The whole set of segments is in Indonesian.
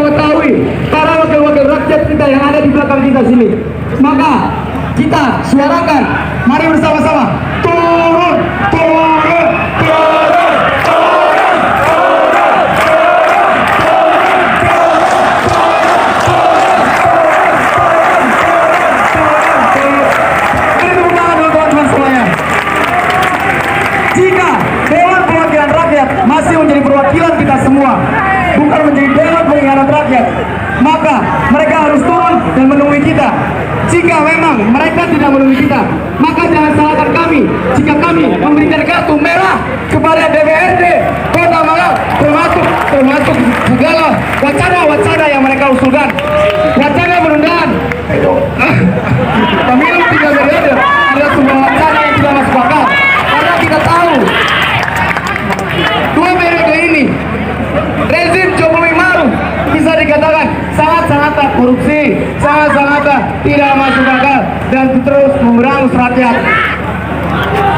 mengetahui para wakil-wakil rakyat kita yang ada di belakang kita sini. Maka kita suarakan, mari bersama-sama, turun, turun, turun, turun, turun, ini tepuk tangan untuk teman-teman semuanya. Jika Dewan Perwakilan Rakyat masih menjadi perwakilan kita semua, bukan menjadi Dewan Pengkhianat Rakyat, maka mereka harus turun dan menemui kita. Jika memang mereka tidak menemui kita, maka jangan salahkan kami jika kami memberikan kartu merah kepada DPRD Kota Malang, termasuk segala wacana-wacana yang mereka usulkan. Wacana penundaan pemilu 3 periode adalah sebuah wacana yang tidak masuk akal, karena kita tahu 2 periode ini rezim Jokowi Maruf bisa dikatakan sangat-sangat korupsi, sangat-sangat tidak masuk akal dan terus memerangus rakyat.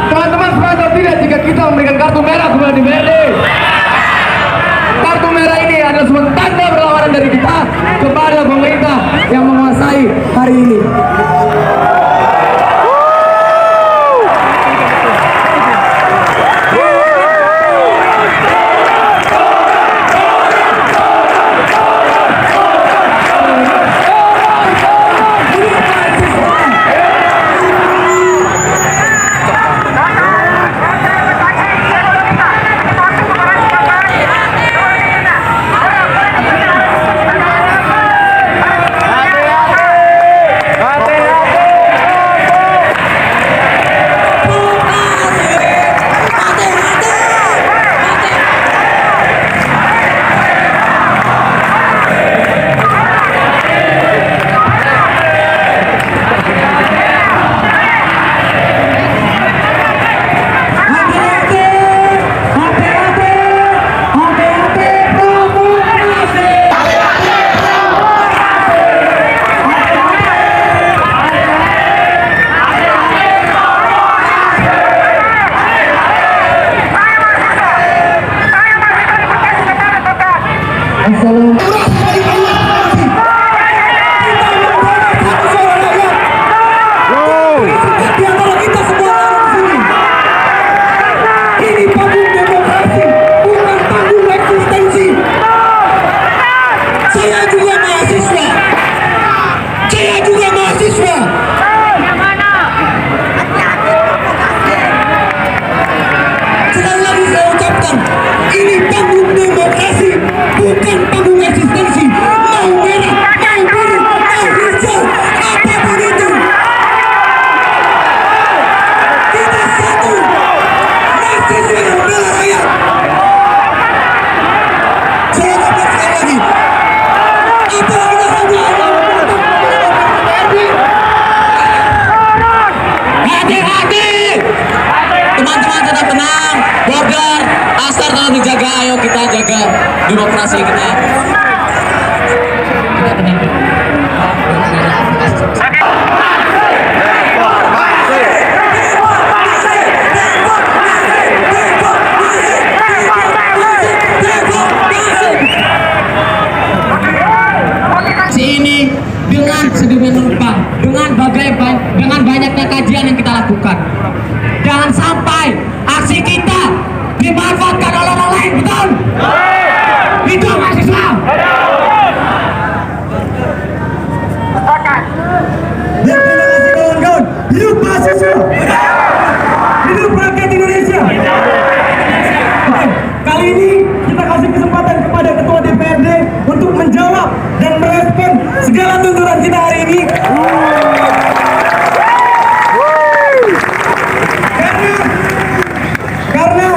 Teman-teman sepakat atau tidak jika kita memberikan kartu merah kepada DPRD? Kartu merah ini adalah sebuah tanda perlawanan dari kita kepada pemerintah yang menguasai hari ini. Dijaga, ayo kita jaga demokrasi kita. Ini dengan sedemikian rupa, dengan banyaknya kajian yang kita lakukan. Jangan sampai aksi kita dimanfaatkan oleh orang lain, betul? Hidup mahasiswa! Ya, terima kasih kawan-kawan. Hidup mahasiswa! Hidup rakyat Indonesia! Oke, kali ini kita kasih kesempatan kepada Ketua DPRD untuk menjawab dan merespon segala tuntutan kita hari ini. Karena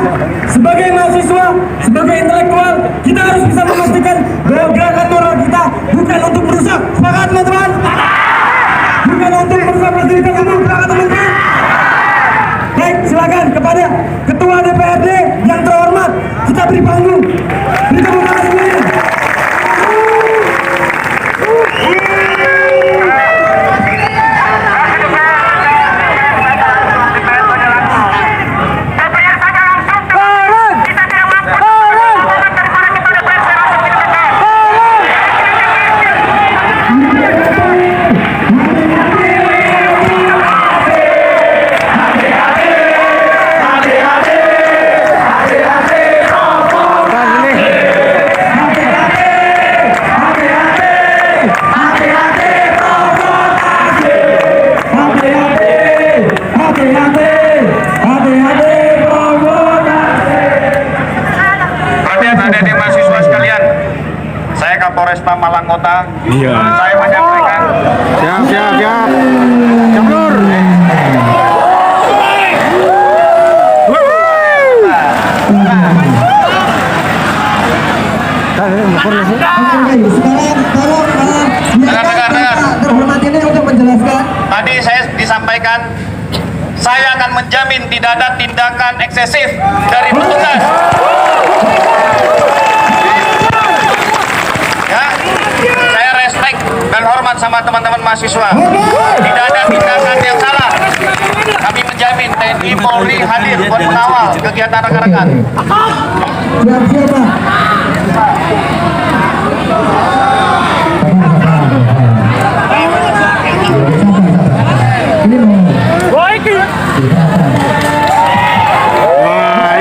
sebagai mahasiswa, sebagai intelektual, kita harus bisa memastikan bahwa gerakan moral kita bukan untuk merusak. Sepakat teman-teman? Bukan untuk merusak fasilitas umum. Sepakat teman-teman? Baik, silakan kepada Ketua DPRD yang terhormat kita beri panggung. Beri tepuk tangan semuanya. Kota Malang Kota. Iya. Saya menyampaikan Siap. Campur. Oke, sekarang tolong Dengar. terhormat ini untuk menjelaskan. tadi saya disampaikan saya akan menjamin tidak ada tindakan eksesif dari petugas. Ya, saya respect dan hormat sama teman-teman mahasiswa. Tidak ada tindakan yang salah. Kami menjamin TNI Polri hadir buat mengawal kegiatan rekan-rekan. Siap. Wah,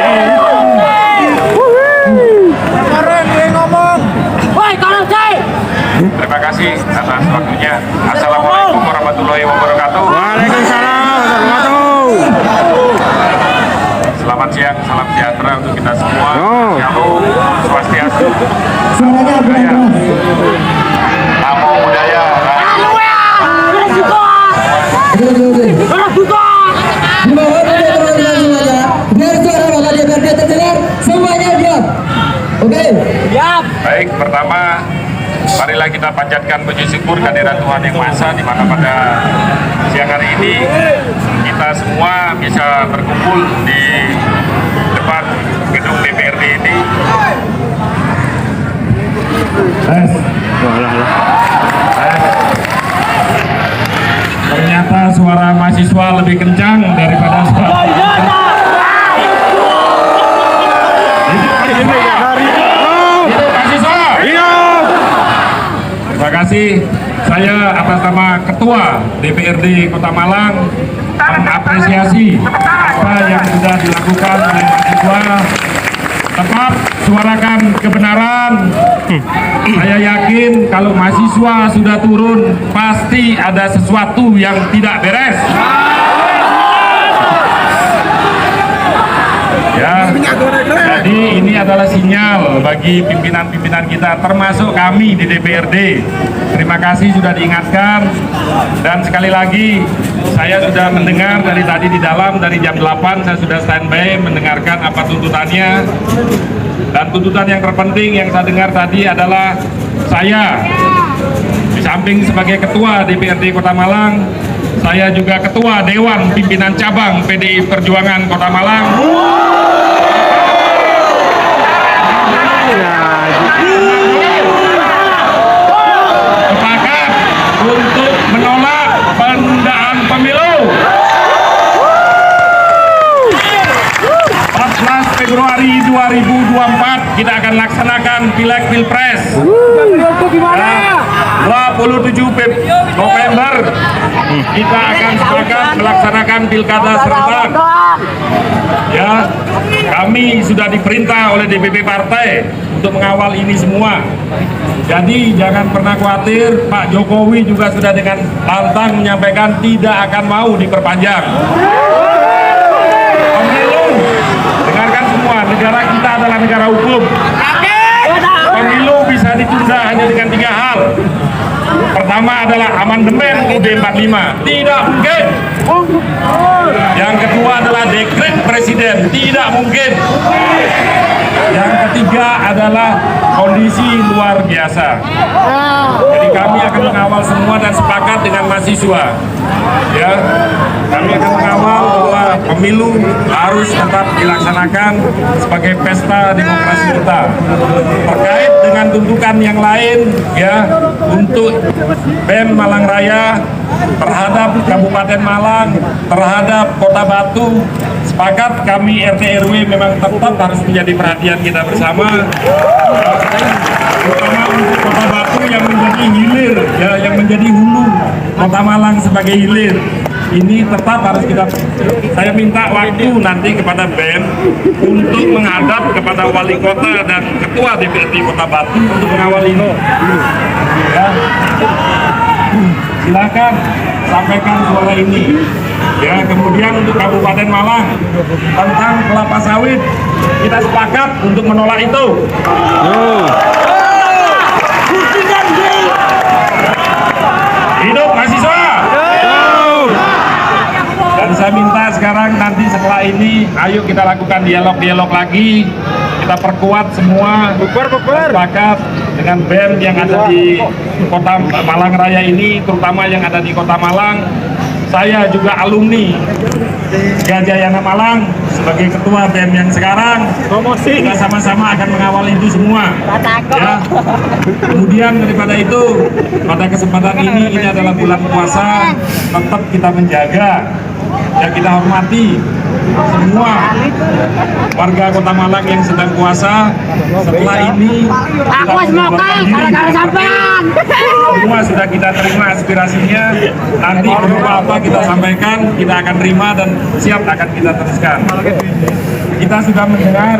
Terima kasih atas waktunya. Assalamualaikum warahmatullahi wabarakatuh. Waalaikumsalam warahmatullahi. Selamat siang, salam sejahtera untuk kita semua. Oh. Shalom, swastiastu, Suaranya budaya, berapa? namo budaya. Di bawah teman-teman semuanya, biar suara Bapak DPRD terdengar, semuanya diam. Oke. Baik, pertama marilah kita panjatkan puji syukur kehadirat Tuhan Yang Maha Esa, di mana pada siang hari ini kita semua bisa berkumpul di depan gedung DPRD ini. Ternyata suara mahasiswa lebih kencang daripada suara mahasiswa. Terima kasih. Saya atas nama Ketua DPRD Kota Malang mengapresiasi apa yang sudah dilakukan oleh mahasiswa. Tetap suarakan kebenaran. Saya yakin kalau mahasiswa sudah turun, pasti ada sesuatu yang tidak beres. Ya, jadi ini adalah sinyal bagi pimpinan-pimpinan kita, termasuk kami di DPRD. Terima kasih sudah diingatkan, dan sekali lagi saya sudah mendengar dari tadi di dalam, dari jam 8 saya sudah standby mendengarkan apa tuntutannya. Dan tuntutan yang terpenting yang saya dengar tadi adalah saya di samping sebagai Ketua DPRD Kota Malang, saya juga Ketua Dewan Pimpinan Cabang PDI Perjuangan Kota Malang. Sepakat untuk menolak penundaan pemilu. 14 Februari 2024 kita akan laksanakan Pileg Pilpres. 27 November kita akan sepakat melaksanakan pilkada serentak. Ya, kami sudah diperintah oleh DPP partai untuk mengawal ini semua. Jadi jangan pernah khawatir, Pak Jokowi juga sudah dengan lantang menyampaikan tidak akan mau diperpanjang. Pemilu, dengarkan semua, negara kita adalah negara hukum. Pemilu bisa ditunda hanya dengan 3 hal. Pertama adalah amandemen UUD 45, tidak mungkin. Yang kedua adalah dekret presiden, tidak mungkin. Yang ketiga adalah kondisi luar biasa. Jadi kami akan mengawal semua dan sepakat dengan mahasiswa. Ya, kami akan mengawal bahwa pemilu harus tetap dilaksanakan sebagai pesta demokrasi kita. Terkait dengan tuntutan yang lain, ya, untuk BEM Malang Raya terhadap Kabupaten Malang, terhadap Kota Batu, sepakat kami RT RW memang tetap harus menjadi perhatian kita bersama, terutama untuk Kota Batu yang menjadi hilir, ya, yang menjadi hulu Kota Malang sebagai hilir. Ini tetap harus kita, saya minta waktu nanti kepada BEM untuk menghadap kepada wali kota dan ketua DPRD Kota Batu untuk mengawal ini. Ya. Silakan sampaikan suara ini. Ya, kemudian untuk Kabupaten Malang tentang kelapa sawit, kita sepakat untuk menolak itu. saya minta sekarang nanti setelah ini, ayo kita lakukan dialog-dialog lagi. Kita perkuat semua sepakat dengan BEM yang ada di Kota Malang Raya ini, terutama yang ada di Kota Malang. Saya juga alumni Gajayana Malang sebagai ketua BEM yang sekarang. Kita sama-sama akan mengawal itu semua. Ya. Kemudian daripada itu, pada kesempatan ini adalah bulan puasa, tetap kita menjaga, ya kita hormati semua warga Kota Malang yang sedang puasa. Setelah ini kita membubarkan diri. Semua sudah kita terima aspirasinya. Nanti berupa apa kita sampaikan, kita akan terima dan siap akan kita teruskan. Kita sudah mendengar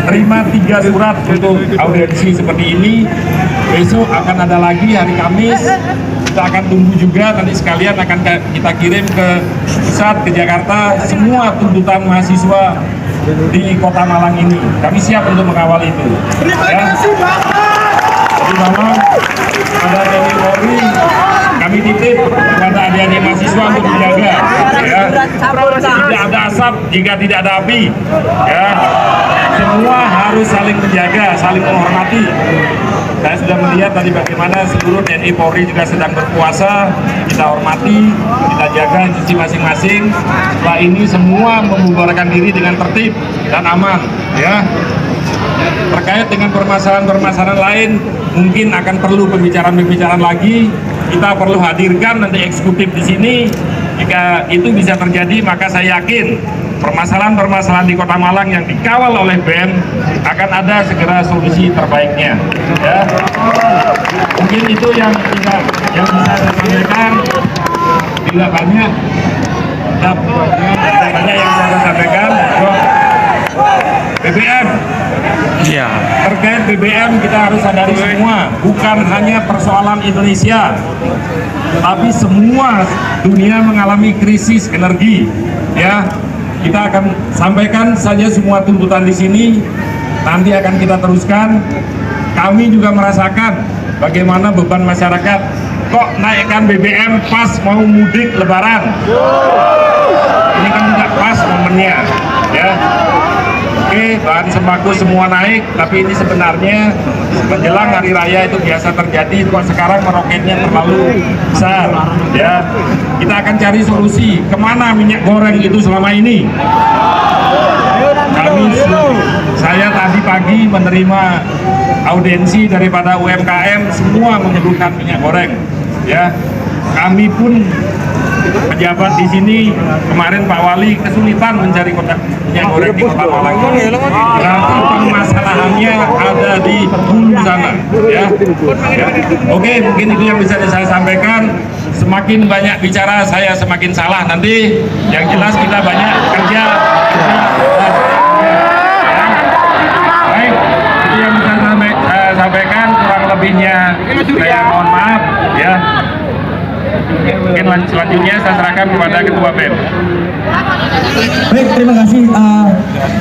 terima 3 surat untuk audiensi seperti ini. Besok akan ada lagi hari Kamis. Kita akan tunggu juga, nanti sekalian akan kita kirim ke pusat, ke Jakarta, semua tuntutan mahasiswa di Kota Malang ini. Kami siap untuk mengawal itu. Ya. Jadi Malang, pada TNI Polri, kami titip kepada adik-adik mahasiswa untuk menjaga. Ya. Tidak ada asap jika tidak ada api. Ya. Semua harus saling menjaga, saling menghormati. Saya sudah melihat tadi bagaimana seluruh TNI Polri juga sedang berpuasa. Kita hormati, kita jaga institusi masing-masing. Setelah ini semua membubarkan diri dengan tertib dan aman. Ya. Terkait dengan permasalahan-permasalahan lain, mungkin akan perlu pembicaraan-pembicaraan lagi. Kita perlu hadirkan nanti eksekutif di sini. Jika itu bisa terjadi, maka saya yakin permasalahan-permasalahan di Kota Malang yang dikawal oleh BEM akan ada segera solusi terbaiknya. Ya. Mungkin itu yang bisa saya sampaikan. Tidak banyak yang saya sampaikan. BBM. Ya. Terkait BBM kita harus sadari semua, bukan hanya persoalan Indonesia, tapi semua dunia mengalami krisis energi. Ya. Kita akan sampaikan saja semua tuntutan di sini, nanti akan kita teruskan. Kami juga merasakan bagaimana beban masyarakat. Kok naikkan BBM pas mau mudik Lebaran? Ini kan tidak pas momennya, ya. Oke, bahan sembako semua naik, tapi ini sebenarnya menjelang hari raya itu biasa terjadi. Kok sekarang meroketnya terlalu besar, ya. Kita akan cari solusi. Kemana minyak goreng itu selama ini? Saya tadi pagi menerima audiensi daripada UMKM, semua mengeluhkan minyak goreng, ya. Kami pun pejabat di sini kemarin Pak Wali kesulitan mencari kotak minyak goreng di Kota Malang. Berarti permasalahannya ada di hulu sana, ya. Oke, mungkin itu yang bisa saya sampaikan. Semakin banyak bicara saya semakin salah nanti. Yang jelas kita banyak kerja. Baik, itu yang bisa saya sampaikan. Kurang lebihnya saya mohon maaf, ya. Mungkin selanjutnya saya serahkan kepada Ketua BEM. Baik, terima kasih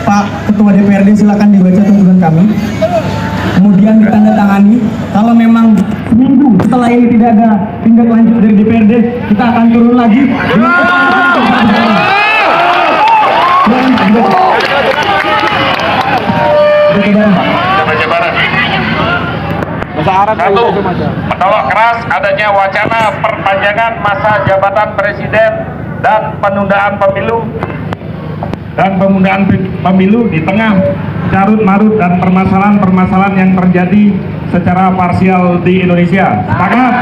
Pak Ketua DPRD, silakan dibaca tuntutan kami. Kemudian ditandatangani. Kalau memang seminggu setelah ini tidak ada tindak lanjut dari DPRD, kita akan turun lagi. Satu, menolak keras adanya wacana perpanjangan masa jabatan presiden dan penundaan pemilu di tengah carut marut dan permasalahan-permasalahan yang terjadi secara parsial di Indonesia. Sepakat?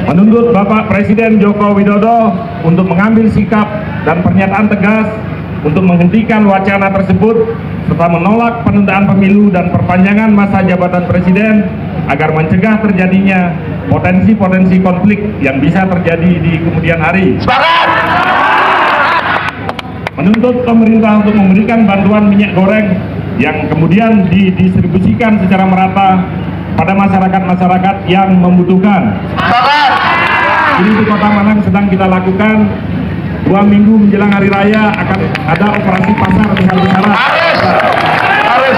Menuntut Bapak Presiden Joko Widodo untuk mengambil sikap dan pernyataan tegas untuk menghentikan wacana tersebut serta menolak penundaan pemilu dan perpanjangan masa jabatan presiden agar mencegah terjadinya potensi-potensi konflik yang bisa terjadi di kemudian hari. Sepakat! Menuntut pemerintah untuk memberikan bantuan minyak goreng yang kemudian didistribusikan secara merata pada masyarakat-masyarakat yang membutuhkan. Sepakat! Ini di Kota Malang sedang kita lakukan. 2 minggu menjelang hari raya akan ada operasi pasar besar-besaran. Harus.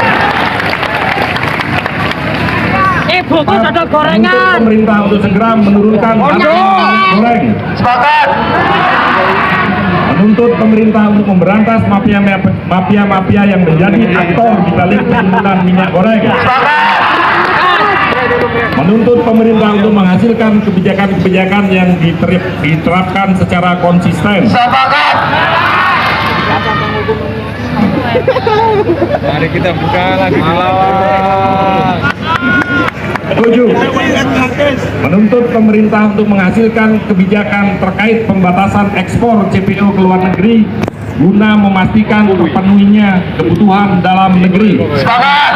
ada gorengan. Untuk pemerintah untuk segera menurunkan harga minyak goreng. Sepakat. Menuntut pemerintah untuk memberantas mafia-mafia yang menjadi aktor di balik penjualan minyak goreng. Sepakat. Menuntut pemerintah untuk menghasilkan kebijakan-kebijakan yang diterapkan secara konsisten. Sepakat. Mari kita buka lagi lawan. 7. Menuntut pemerintah untuk menghasilkan kebijakan terkait pembatasan ekspor CPO ke luar negeri guna memastikan terpenuhinya kebutuhan dalam negeri. Sepakat.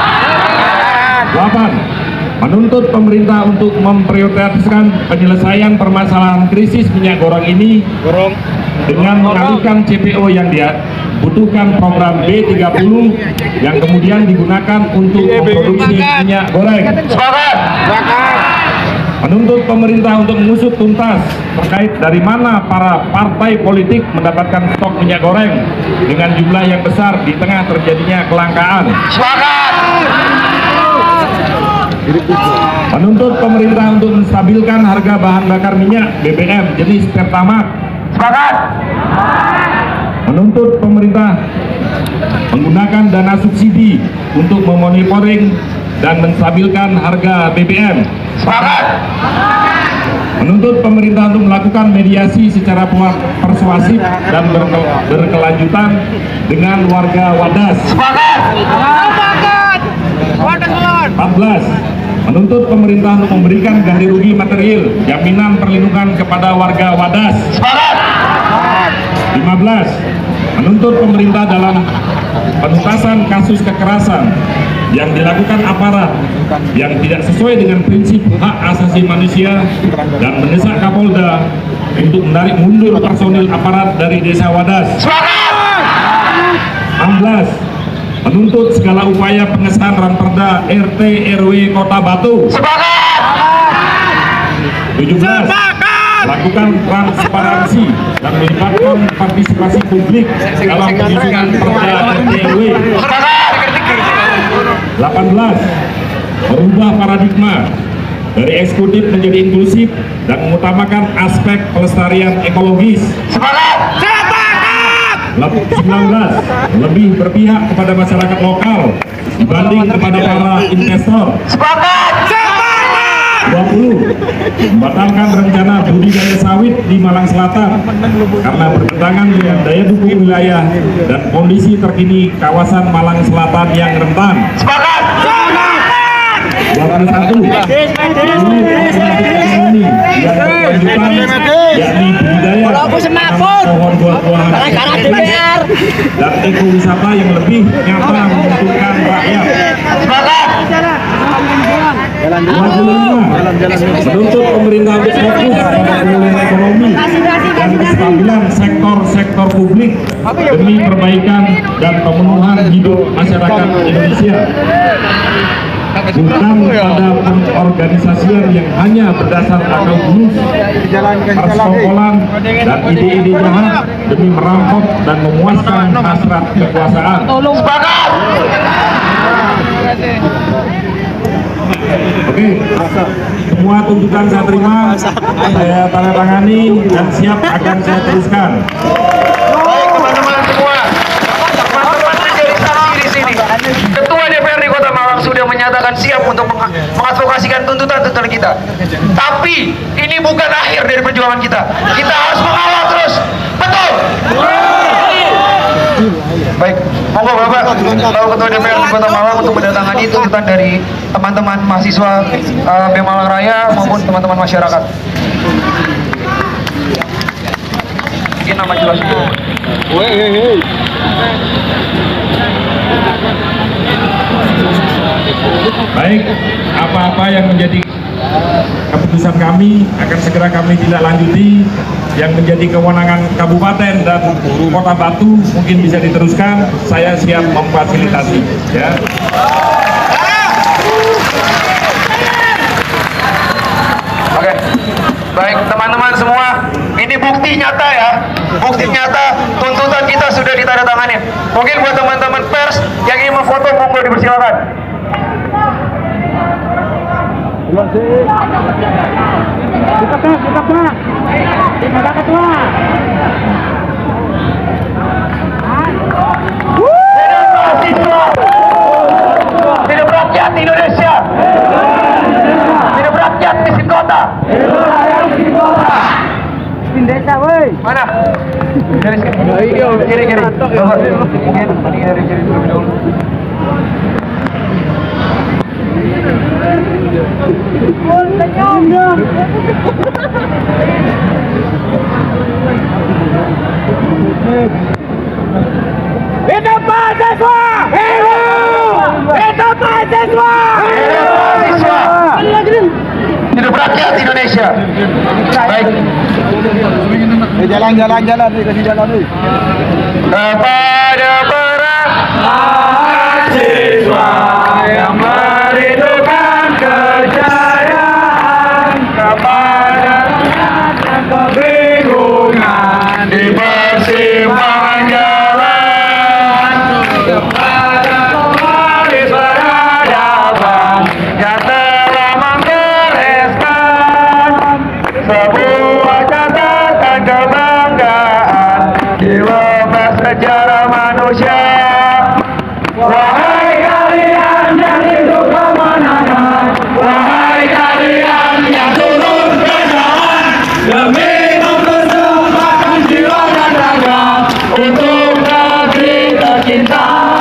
8. Menuntut pemerintah untuk memprioritaskan penyelesaian permasalahan krisis minyak goreng ini dengan mengalihkan CPO yang dibutuhkan program B30 yang kemudian digunakan untuk memproduksi minyak goreng. Sepakat. Menuntut pemerintah untuk mengusut tuntas terkait dari mana para partai politik mendapatkan stok minyak goreng dengan jumlah yang besar di tengah terjadinya kelangkaan. Sepakat. Menuntut pemerintah untuk menstabilkan harga bahan bakar minyak BBM jenis Pertamax. Sepakat. Menuntut pemerintah menggunakan dana subsidi untuk memonitoring dan menstabilkan harga BBM. Sepakat. Menuntut pemerintah untuk melakukan mediasi secara persuasif dan berkelanjutan dengan warga Wadas. Sepakat. 14. Menuntut pemerintah untuk memberikan ganti rugi material, jaminan perlindungan kepada warga Wadas. Sepakat. 15. Menuntut pemerintah dalam penuntasan kasus kekerasan yang dilakukan aparat yang tidak sesuai dengan prinsip hak asasi manusia dan mendesak Kapolda untuk menarik mundur personil aparat dari desa Wadas. Sepakat. 16. Menuntut segala upaya pengesahan Ranperda RT RW Kota Batu. Sepakat. 17. Lakukan transparansi dan melibatkan partisipasi publik dalam penyusunan Perda RT RW. Sepakat. 18. Merubah paradigma dari eksekutif menjadi inklusif dan mengutamakan aspek pelestarian ekologis. Sepakat. 19. Lebih berpihak kepada masyarakat lokal dibanding kepada para investor. Sepakat. 20. Membatalkan rencana budidaya sawit di Malang Selatan karena bertentangan dengan daya dukung wilayah dan kondisi terkini kawasan Malang Selatan yang rentan. Sepakat. 21. Unit alternatif ekonomi yang berkelanjutan yakni budidaya pohon buah-buahan dan ekowisata yang lebih nyata menguntungkan rakyat. Sepakat. 25. Menuntut pemerintah untuk fokus pada pemulihan ekonomi dan kestabilan sektor-sektor publik demi perbaikan dan pemenuhan hidup masyarakat Indonesia, bukan pada pengorganisasian yang hanya berdasar akal bulus, persekongkolan dan ide-ide jahat demi merampok dan memuaskan hasrat kekuasaan. Sepakat. Oke, semua tuntutan saya terima, saya tanda tangani dan siap akan saya teruskan. Baik teman-teman semua, teman-teman menjadi saksi di sini. Ketua DPRD Kota Malang sudah menyatakan siap untuk mengadvokasikan tuntutan-tuntutan kita. Tapi ini bukan akhir dari perjuangan kita. Kita harus mengawal terus. Betul. Baik, monggo Bapak, Bapak Ketua DPRD Kota Malang untuk mendatangani tuntutan dari teman-teman mahasiswa BEM Malang Raya maupun teman-teman masyarakat. Ini nama jelas itu. Baik, apa-apa yang menjadi keputusan kami akan segera kami tindak lanjuti. Yang menjadi kewenangan kabupaten dan kota Batu mungkin bisa diteruskan. Saya siap memfasilitasi. Ya. Oke, baik teman-teman semua, ini bukti nyata ya, bukti nyata tuntutan kita sudah ditandatangani. Mungkin buat teman-teman pers yang ingin memfoto monggo dipersilakan. Hidup rakyat Indonesia. Hidup rakyat miskin kota. Desa, woi. Mana? Dari sini. Kiri. Bapak, mungkin dari kiri dulu. Hidup mahasiswa! Hidup mahasiswa! Hidup rakyat Indonesia. Baik. Jalan nih, kasih jalan nih. Kepada para mahasiswa yang merindukan kejayaan, kepada yang kebingungan di persimpangan jalan, kepada pemahami peradaban yang telah menggoreskan sebuah catatan kebanggaan di lepas sejarah manusia. Wahai kalian yang hidup kemenangan, wahai kalian yang turun ke jalan demi mempersembahkan jiwa dan raga untuk negeri tercinta.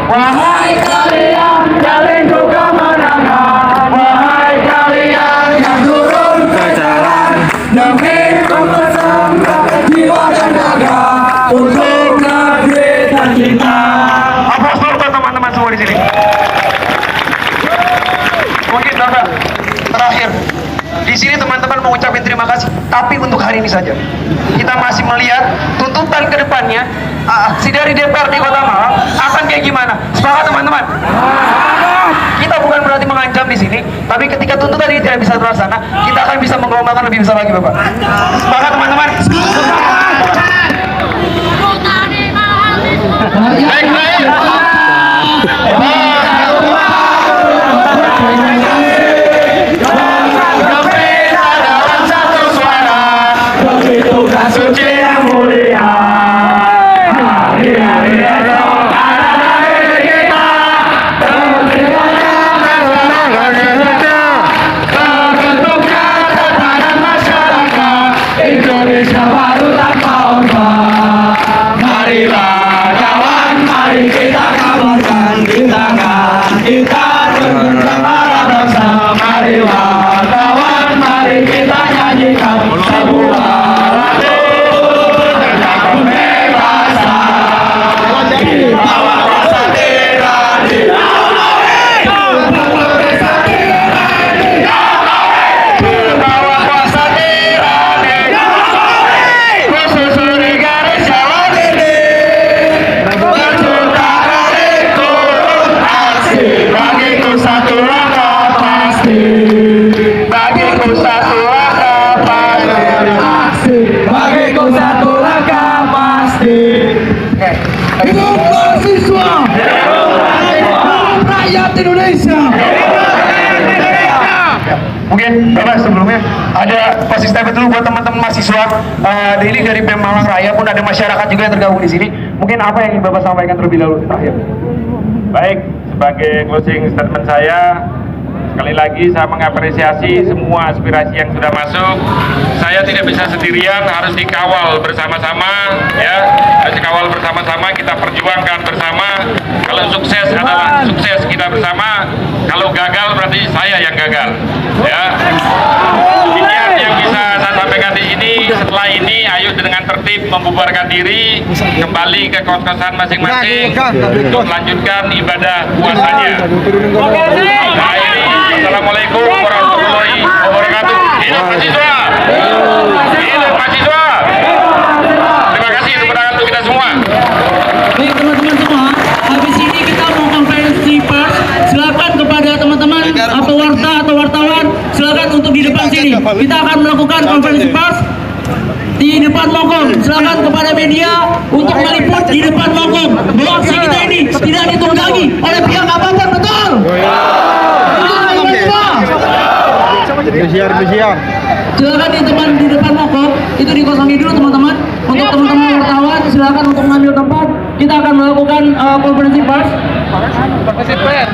Wahai kalian yang rindu kemenangan, wahai kalian yang turun ke jalan demi mempersembahkan jiwa dan raga untuk negeri tercinta. Aplaus untuk teman-teman semua di sini. Mungkin Bapak terakhir di sini teman-teman mengucapkan terima kasih, tapi untuk hari ini saja. Kita masih melihat tuntutan ke depannya aksi dari DPRD Kota Malang akan kayak gimana. Sepakat teman-teman? Kita bukan berarti mengancam di sini, tapi ketika tuntutan ini tidak bisa terlaksana, kita akan bisa menggelombangkan lebih besar lagi, Bapak. Sepakat teman-teman? Baik, baik. Suci yang mulia, hari-hari esok ada negeri kita, terbentuknya tatanan masyarakat Indonesia baru tanpa orba. Marilah kawan, mari kita kabarkan di tangan kita bersama bangsa. Marilah kawan, mari kita nyanyikan sebuah hidup mahasiswa, rakyat Indonesia. Mungkin Bapak sebelumnya ada posisi step dulu buat teman-teman mahasiswa Daily dari PEM Malang Raya, pun ada masyarakat juga yang tergabung di sini. Mungkin apa yang ingin Bapak sampaikan terlebih dahulu terakhir? Baik, sebagai closing statement saya, sekali lagi saya mengapresiasi semua aspirasi yang sudah masuk. Saya tidak bisa sendirian, harus dikawal bersama-sama, ya. Harus dikawal bersama-sama, kita perjuangkan bersama. Kalau sukses adalah sukses kita bersama, kalau gagal berarti saya yang gagal, ya. Demikian yang bisa saya sampaikan di sini. Setelah ini, ayo dengan tertib membubarkan diri, kembali ke kos-kosan masing-masing untuk melanjutkan ibadah puasanya. Assalamualaikum warahmatullahi wabarakatuh. Hidup mahasiswa! Hidup mahasiswa! Terima kasih tepuk tangan untuk kita semua. Baik teman-teman semua, habis ini kita mau konferensi pers. Silakan kepada teman-teman atau wartawan, silakan untuk di depan sini. Kita akan melakukan konferensi pers di depan Mokom. Silakan kepada media untuk meliput di depan Mokom bahwa aksi kita ini tidak ditunggangi oleh pihak apapun, betul? Bersiar. Silakan di depan mokom itu dikosongi dulu teman-teman. Untuk teman-teman wartawan silakan untuk mengambil tempat. Kita akan melakukan konferensi pers. Pers.